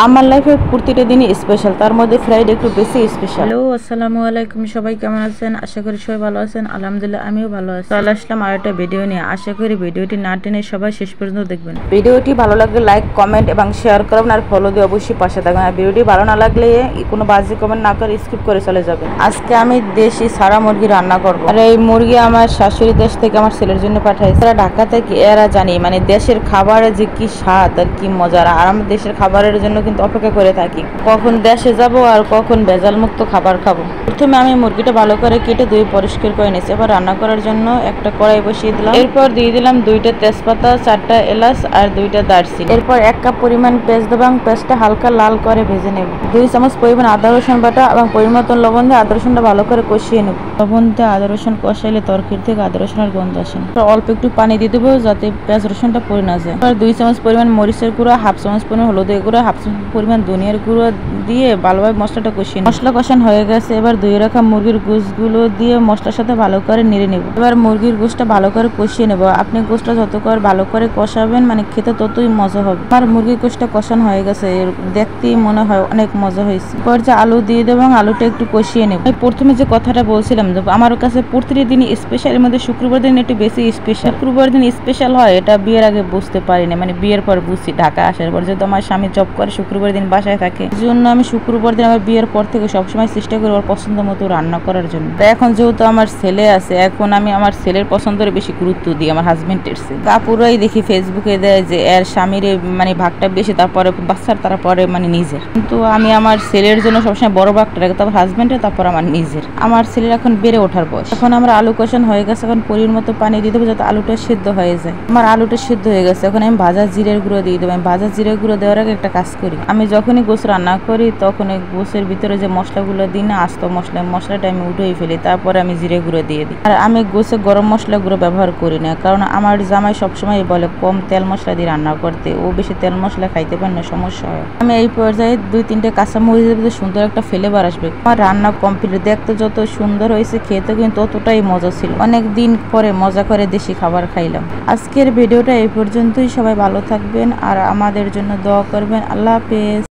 আমার লাইফে প্রতিটা দিনই স্পেশাল, তার মধ্যে ফ্রাইডে একটু বেশি স্পেশাল। হ্যালো, আসসালামু আলাইকুম। সবাই কেমন আছেন? আশা করি সবাই ভালো আছেন। আলহামদুলিল্লাহ আমিও ভালো আছি। চলে আসলাম আর একটা ভিডিও নিয়ে। আশা করি ভিডিওটি না টেনে সবাই শেষ পর্যন্ত দেখবেন। ভিডিওটি ভালো লাগলে লাইক, কমেন্ট এবং শেয়ার করবেন আর ফলো দিয়ে অবশ্যই পাশে থাকবেন। আর ভিডিওটি ভালো না লাগলে কোনো বাজে কমেন্ট না করে স্কিপ করে চলে যাবেন। আজকে আমি দেশি সারা মুরগি রান্না করব। আর এই মুরগি আমার শাশুড়ি দেশ থেকে আমার ছেলের জন্য পাঠাইছে। এরা ঢাকা থেকে, এরা জানি মানে দেশের খাবারে যে কি স্বাদ আর কি মজার। আর আমরা দেশের খাবারের জন্য কিন্তু অপেক্ষা করে থাকি কখন দেশে যাব আর কখন ভেজাল মুক্ত খাবার খাবো। প্রথমে আমি মুরগিটা ভালো করে কেটে ধুয়ে পরিষ্কার করে নিয়েছি। এবার রান্না করার জন্য একটা কড়াই বসিয়ে দিলাম। এরপর দিয়ে দিলাম 2টা তেজপাতা, 4টা এলাচ আর 2টা দারচিনি। এরপর 1 কাপ পরিমাণ পেঁয়াজ দেবো এবং পেঁয়াজটা হালকা লাল করে ভেজে নেব। 2 চামচ পরিমাণ আদা রসুন বাটা এবং পরিমাণ মতো লবণ দিয়ে আদা রসুনটা ভালো করে কষিয়ে নেব। লবণ দিয়ে আদা রসুন কষাইলে তরকারি থেকে আদা রসুনের গন্ধ আসে না। অল্প একটু পানি দিয়ে দেবো যাতে পেঁয়াজ রসুনটা পড়ে না যায়। এবার 2 চামচ পরিমাণ মরিচের গুঁড়া, 1/2 চামচ পরিমাণ হলুদের গুঁড়া, 1/2 চামচ পরিমাণ ধনিয়ার গুঁড়ো দিয়ে ভালোভাবে মশলাটা কষিয়ে নেব। মশলা কষানো হয়ে গেছে। এবার ধুয়ে রাখা মুরগির গোশগুলো দিয়ে মশলার সাথে ভালো করে নেড়ে নেব। এবার মুরগির গোশটা ভালো করে কষিয়ে নেব। আপনি গোশটা যত করে ভালো করে কষাবেন মানে খেতে ততই মজা হবে। আর মুরগির গোশটা কষানো হয়ে গেছে, দেখতেই মনে হয় অনেক মজা হয়েছে। এবার যে আলু দিয়ে দেবো এবং আলুটা একটু কষিয়ে নেব। প্রথমে যে কথাটা বলছিলাম যে আমার কাছে প্রতিটি দিনই স্পেশাল, এর মধ্যে শুক্রবার দিন একটু বেশি স্পেশাল। শুক্রবার দিন স্পেশাল হয় এটা বিয়ের আগে বুঝতে পারি না, মানে বিয়ের পর বুঝছি। ঢাকা আসার পর যেহেতু আমার স্বামী জব করে শুক্রবার দিন বাসায় থাকে, এই জন্য আমি শুক্রবার দিন আমার বিয়ের পর থেকে সবসময় চেষ্টা করি ওর পছন্দ মতো রান্না করার জন্য। এখন যেহেতু আমার ছেলে আছে, এখন আমি আমার ছেলের পছন্দের বেশি গুরুত্ব দিই আমার হাজবেন্ডের চেয়ে। কাপুরাই দেখি ফেসবুকে দেয় যে এর স্বামীর মানে ভাগটা বেশি, তারপরে বাচ্চার, তারপরে মানে নিজের। কিন্তু আমি আমার ছেলের জন্য সবসময় বড় ভাগটা রাখি, তারপর হাজবেন্ডের, তারপর আমার নিজের। আমার ছেলের এখন বেড়ে ওঠার বয়স। এখন আমার আলু কষানো হয়ে গেছে, এখন পরিমাণ মতো পানি দিয়ে দেবো যাতে আলুটা সিদ্ধ হয়ে যায়। আমার আলুটা সিদ্ধ হয়ে গেছে, এখন আমি ভাজা জিরের গুঁড়ো দিয়ে দেবো। আমি ভাজা জিরের গুঁড়ো দেওয়ার আগে একটা কাজ করি, আমি যখনই গোশ রান্না করি তখন এই গোশের ভিতরে যে মশলাগুলো দিই না, আস্ত মশলাটা আমি উঠেই ফেলি, তারপরে আমি জিরে গুঁড়ো দিয়ে দিই। আর আমি গোশে গরম মশলা গুঁড়ো ব্যবহার করি না, কারণ আমার জামাই সবসময় বলে কম তেল মশলা দিয়ে রান্না করতে, ও বেশি তেল মশলা খাইতে পারে না, সমস্যা হয়। আমি এই পর্যায়ে 2-3টে কাঁচামরিচ দিয়ে সুন্দর একটা ফ্লেভার আসবে। আমার রান্না কমপ্লিট। দেখতে যত সুন্দর হয়েছে খেতে কিন্তু ততটাই মজা ছিল। অনেক দিন পরে মজা করে দেশি খাবার খাইলাম। আজকের ভিডিওটা এই পর্যন্তই। সবাই ভালো থাকবেন আর আমাদের জন্য দোয়া করবেন। আল্লাহ হাফেজ।